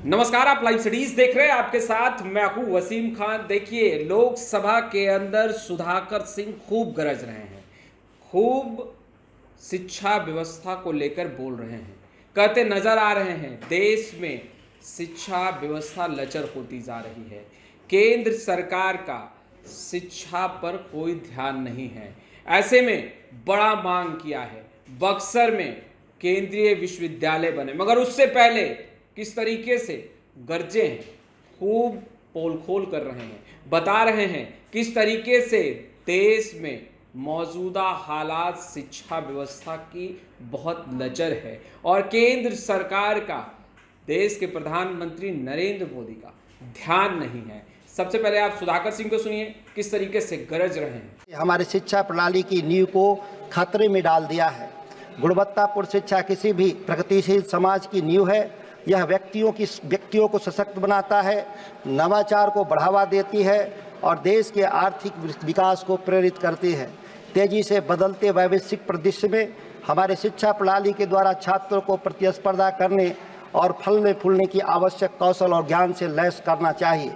नमस्कार, आप live studies देख रहे हैं। आपके साथ मैं हूं वसीम खान। देखिए, लोकसभा के अंदर सुधाकर सिंह खूब गरज रहे हैं, खूब शिक्षा व्यवस्था को लेकर बोल रहे हैं, कहते नजर आ रहे हैं देश में शिक्षा व्यवस्था लचर होती जा रही है। केंद्र सरकार का शिक्षा पर कोई ध्यान नहीं है। ऐसे में बड़ा मांग किया है बक्सर में केंद्रीय विश्वविद्यालय बने, मगर उससे पहले किस तरीके से गरजे हैं, खूब पोल खोल कर रहे हैं, बता रहे हैं किस तरीके से देश में मौजूदा हालात शिक्षा व्यवस्था की बहुत लचर है और केंद्र सरकार का, देश के प्रधानमंत्री नरेंद्र मोदी का ध्यान नहीं है। सबसे पहले आप सुधाकर सिंह को सुनिए, किस तरीके से गरज रहे हैं। हमारे शिक्षा प्रणाली की नींव को खतरे में डाल दिया है। गुणवत्तापूर्ण शिक्षा किसी भी प्रगतिशील समाज की नींव है। यह व्यक्तियों को सशक्त बनाता है, नवाचार को बढ़ावा देती है और देश के आर्थिक विकास को प्रेरित करती है। तेजी से बदलते वैश्विक परिदृश्य में हमारे शिक्षा प्रणाली के द्वारा छात्रों को प्रतिस्पर्धा करने और फलने फूलने की आवश्यक कौशल और ज्ञान से लैस करना चाहिए।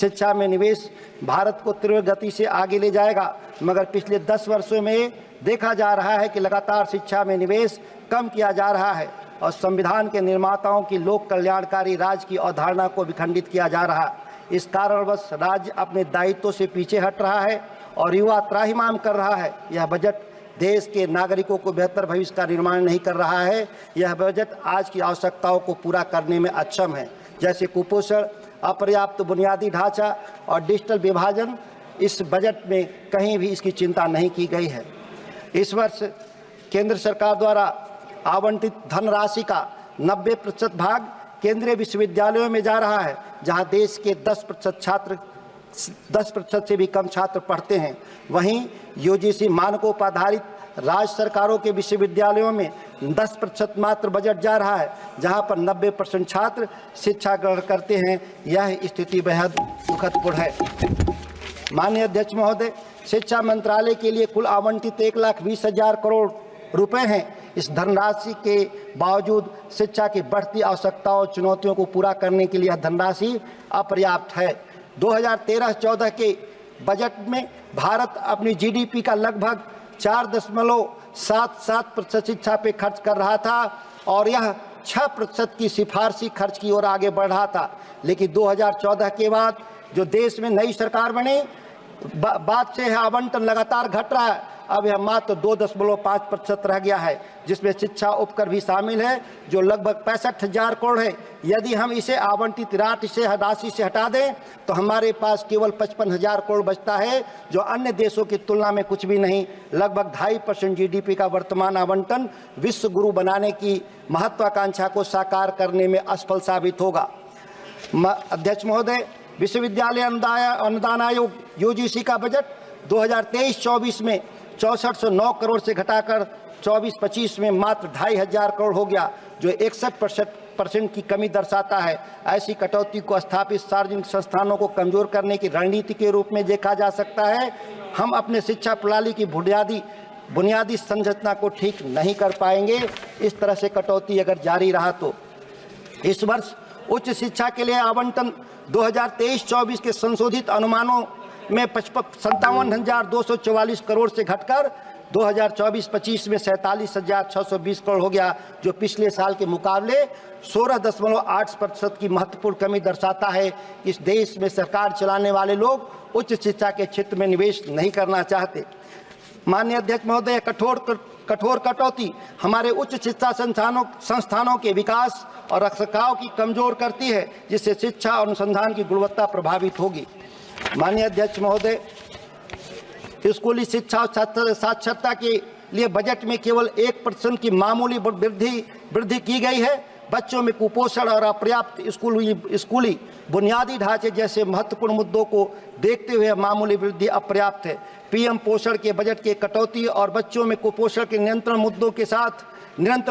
शिक्षा में निवेश भारत को तीव्र गति से आगे ले जाएगा, मगर पिछले 10 वर्षों में देखा जा रहा है कि लगातार शिक्षा में निवेश कम किया जा रहा है और संविधान के निर्माताओं की लोक कल्याणकारी राज्य की अवधारणा को विखंडित किया जा रहा है। इस कारणवश राज्य अपने दायित्वों से पीछे हट रहा है और युवा त्राहिमाम कर रहा है। यह बजट देश के नागरिकों को बेहतर भविष्य का निर्माण नहीं कर रहा है। यह बजट आज की आवश्यकताओं को पूरा करने में अक्षम है, जैसे कुपोषण, अपर्याप्त बुनियादी ढांचा और डिजिटल विभाजन। इस बजट में कहीं भी इसकी चिंता नहीं की गई है। इस वर्ष केंद्र सरकार द्वारा आवंटित धनराशि का 90% भाग केंद्रीय विश्वविद्यालयों में जा रहा है, जहां देश के 10% से भी कम छात्र पढ़ते हैं। वहीं यूजीसी मानकों पर आधारित राज्य सरकारों के विश्वविद्यालयों में 10% मात्र बजट जा रहा है, जहां पर 90% छात्र शिक्षा ग्रहण करते हैं। यह स्थिति बेहद दुखदपूर्ण है। माननीय अध्यक्ष महोदय, शिक्षा मंत्रालय के लिए कुल आवंटित 1,20,000 करोड़ रुपए हैं। इस धनराशि के बावजूद शिक्षा की बढ़ती आवश्यकताओं और चुनौतियों को पूरा करने के लिए यह धनराशि अपर्याप्त है। 2013-14 के बजट में भारत अपनी जीडीपी का लगभग 4.77% शिक्षा पे खर्च कर रहा था और यह 6% की सिफारशी खर्च की ओर आगे बढ़ रहा था। लेकिन 2014 के बाद जो देश में नई सरकार बनी बाद से आवंटन लगातार घट रहा है। अब यह मात्र 2.5% रह गया है, जिसमें शिक्षा उपकर भी शामिल है, जो लगभग 65,000 करोड़ है। यदि हम इसे आवंटित राशि से हटा दें तो हमारे पास केवल 55,000 करोड़ बचता है, जो अन्य देशों की तुलना में कुछ भी नहीं। लगभग 2.5% जीडीपी का वर्तमान आवंटन विश्व गुरु बनाने की महत्वाकांक्षा को साकार करने में असफल साबित होगा। अध्यक्ष महोदय, विश्वविद्यालय अनुदान आयोग यूजीसी का बजट 2023-24 में 6409 करोड़ से घटाकर 24-25 में मात्र 2,500 करोड़ हो गया, जो 61% की कमी दर्शाता है। ऐसी कटौती को स्थापित सार्वजनिक संस्थानों को कमजोर करने की रणनीति के रूप में देखा जा सकता है। हम अपने शिक्षा प्रणाली की बुनियादी संरचना को ठीक नहीं कर पाएंगे। इस तरह से कटौती अगर जारी रहा तो इस वर्ष उच्च शिक्षा के लिए आवंटन 2023-24 के संशोधित अनुमानों में 57,244 करोड़ से घटकर 2024-25 में 47,620 करोड़ हो गया, जो पिछले साल के मुकाबले 16.8% की महत्वपूर्ण कमी दर्शाता है। इस देश में सरकार चलाने वाले लोग उच्च शिक्षा के क्षेत्र में निवेश नहीं करना चाहते। माननीय अध्यक्ष महोदय, कठोर कटौती हमारे उच्च शिक्षा संस्थानों के विकास और रखरखाव की कमजोर करती है, जिससे शिक्षा और अनुसंधान की गुणवत्ता प्रभावित होगी। माननीय अध्यक्ष महोदय, स्कूली शिक्षा और छात्र साक्षरता के लिए बजट में केवल 1% की मामूली वृद्धि की गई है। बच्चों में कुपोषण और अपर्याप्त स्कूली बुनियादी ढांचे जैसे महत्वपूर्ण मुद्दों को देखते हुए मामूली वृद्धि अपर्याप्त है। पीएम पोषण के बजट के कटौती और बच्चों में कुपोषण के निरंतर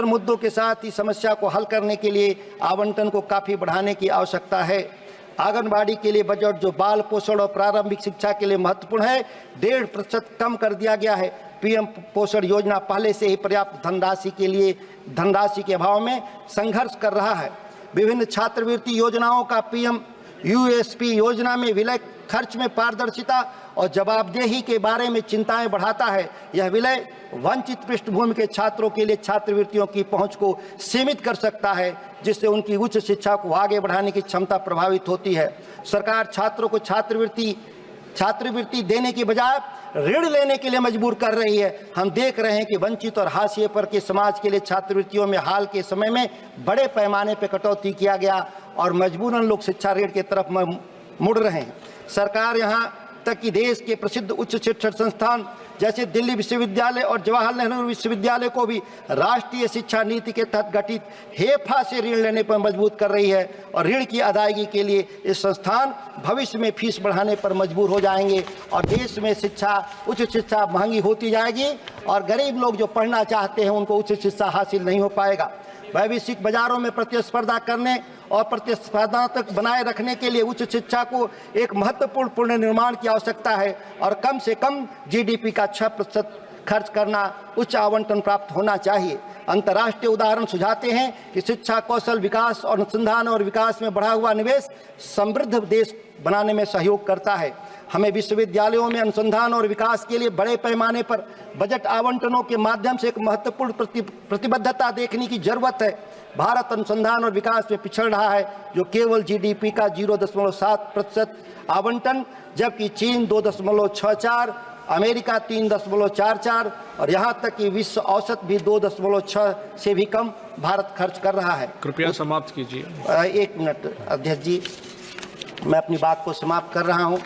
मुद्दों के साथ ही समस्या को हल करने के लिए आवंटन को काफ़ी बढ़ाने की आवश्यकता है। आंगनबाड़ी के लिए बजट जो बाल पोषण और प्रारंभिक शिक्षा के लिए महत्वपूर्ण है 1.5% कम कर दिया गया है। पीएम पोषण योजना पहले से ही पर्याप्त धनराशि के अभाव में संघर्ष कर रहा है। विभिन्न छात्रवृत्ति योजनाओं का पीएम यूएसपी योजना में विलय खर्च में पारदर्शिता और जवाबदेही के बारे में चिंताएं बढ़ाता है। यह विलय वंचित पृष्ठभूमि के छात्रों के लिए छात्रवृत्तियों की पहुंच को सीमित कर सकता है, जिससे उनकी उच्च शिक्षा को आगे बढ़ाने की क्षमता प्रभावित होती है। सरकार छात्रों को छात्रवृत्ति देने की बजाय ऋण लेने के लिए मजबूर कर रही है। हम देख रहे हैं कि वंचित और हाशिए पर के समाज के लिए छात्रवृत्तियों में हाल के समय में बड़े पैमाने पर कटौती किया गया और मजबूरन लोग शिक्षा ऋण की तरफ मुड़ रहे हैं। सरकार यहाँ तक कि देश के प्रसिद्ध उच्च शिक्षण संस्थान जैसे दिल्ली विश्वविद्यालय और जवाहरलाल नेहरू विश्वविद्यालय को भी राष्ट्रीय शिक्षा नीति के तहत गठित हेफा से ऋण लेने पर मजबूर कर रही है और ऋण की अदायगी के लिए इस संस्थान भविष्य में फीस बढ़ाने पर मजबूर हो जाएंगे और देश में उच्च शिक्षा महंगी होती जाएगी और गरीब लोग जो पढ़ना चाहते हैं उनको उच्च शिक्षा हासिल नहीं हो पाएगा। वैश्विक बाजारों में प्रतिस्पर्धा करने और प्रतिस्पर्धात्मक बनाए रखने के लिए उच्च शिक्षा को एक महत्वपूर्ण पुनर्निर्माण की आवश्यकता है और कम से कम जीडीपी का 6% खर्च करना उच्च आवंटन प्राप्त होना चाहिए। अंतर्राष्ट्रीय उदाहरण सुझाते हैं कि शिक्षा कौशल विकास और अनुसंधान और विकास में बढ़ा हुआ निवेश समृद्ध देश बनाने में सहयोग करता है। हमें विश्वविद्यालयों में अनुसंधान और विकास के लिए बड़े पैमाने पर बजट आवंटनों के माध्यम से एक महत्वपूर्ण प्रतिबद्धता देखने की जरूरत है। भारत अनुसंधान और विकास में पिछड़ रहा है, जो केवल जीडीपी का 0.7% आवंटन, जबकि चीन 2.64, अमेरिका 3.44 और यहाँ तक कि विश्व औसत भी 2.6 से भी कम भारत खर्च कर रहा है। कृपया समाप्त कीजिए। 1 मिनट अध्यक्ष जी, मैं अपनी बात को समाप्त कर रहा हूँ।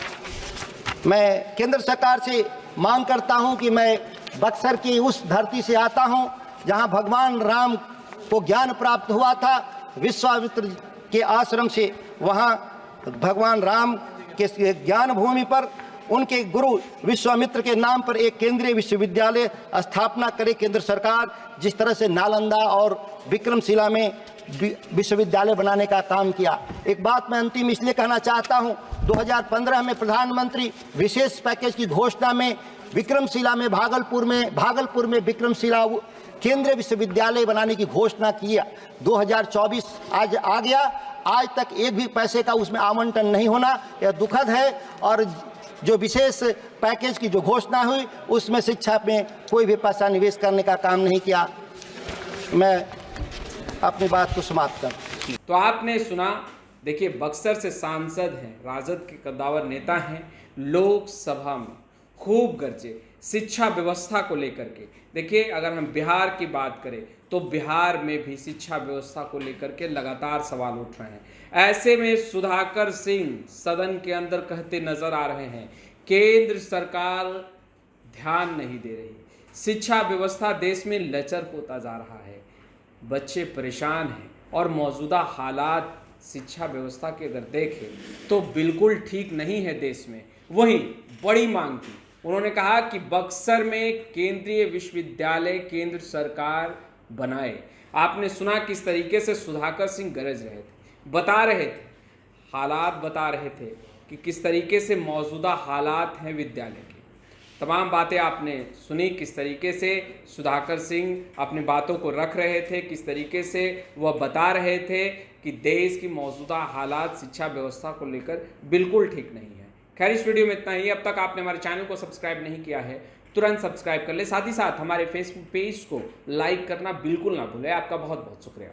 मैं केंद्र सरकार से मांग करता हूं कि मैं बक्सर की उस धरती से आता हूं जहां भगवान राम को ज्ञान प्राप्त हुआ था विश्वामित्र के आश्रम से। वहां भगवान राम के ज्ञान भूमि पर उनके गुरु विश्वामित्र के नाम पर एक केंद्रीय विश्वविद्यालय स्थापना करे केंद्र सरकार, जिस तरह से नालंदा और विक्रमशिला में विश्वविद्यालय बनाने का काम किया। एक बात मैं अंतिम इसलिए कहना चाहता हूं, 2015 में प्रधानमंत्री विशेष पैकेज की घोषणा में विक्रमशिला में भागलपुर में विक्रमशिला केंद्रीय विश्वविद्यालय बनाने की घोषणा किया। 2024 आज आ गया, आज तक एक भी पैसे का उसमें आवंटन नहीं होना, यह दुखद है। और जो विशेष पैकेज की जो घोषणा हुई उसमें शिक्षा में कोई भी पैसा निवेश करने का काम नहीं किया। मैं अपनी बात को समाप्त कर। तो आपने सुना, देखिए बक्सर से सांसद हैं, राजद के कद्दावर नेता हैं, लोकसभा में खूब गरजे शिक्षा व्यवस्था को लेकर के। देखिए अगर हम बिहार की बात करें तो बिहार में भी शिक्षा व्यवस्था को लेकर के लगातार सवाल उठ रहे हैं। ऐसे में सुधाकर सिंह सदन के अंदर कहते नजर आ रहे हैं केंद्र सरकार ध्यान नहीं दे रही, शिक्षा व्यवस्था देश में लचर होता जा रहा है, बच्चे परेशान हैं और मौजूदा हालात शिक्षा व्यवस्था के अगर देखें तो बिल्कुल ठीक नहीं है देश में। वहीं बड़ी मांग की उन्होंने कहा कि बक्सर में केंद्रीय विश्वविद्यालय केंद्र सरकार बनाए। आपने सुना किस तरीके से सुधाकर सिंह गरज रहे थे, बता रहे थे, हालात बता रहे थे कि किस तरीके से मौजूदा हालात हैं विद्यालय के। तमाम बातें आपने सुनी, किस तरीके से सुधाकर सिंह अपनी बातों को रख रहे थे, किस तरीके से वह बता रहे थे कि देश की मौजूदा हालात शिक्षा व्यवस्था को लेकर बिल्कुल ठीक नहीं है। खैर इस वीडियो में इतना ही। अब तक आपने हमारे चैनल को सब्सक्राइब नहीं किया है तुरंत सब्सक्राइब कर ले, साथ ही साथ हमारे फेसबुक पेज को लाइक करना बिल्कुल ना भूलें। आपका बहुत बहुत शुक्रिया।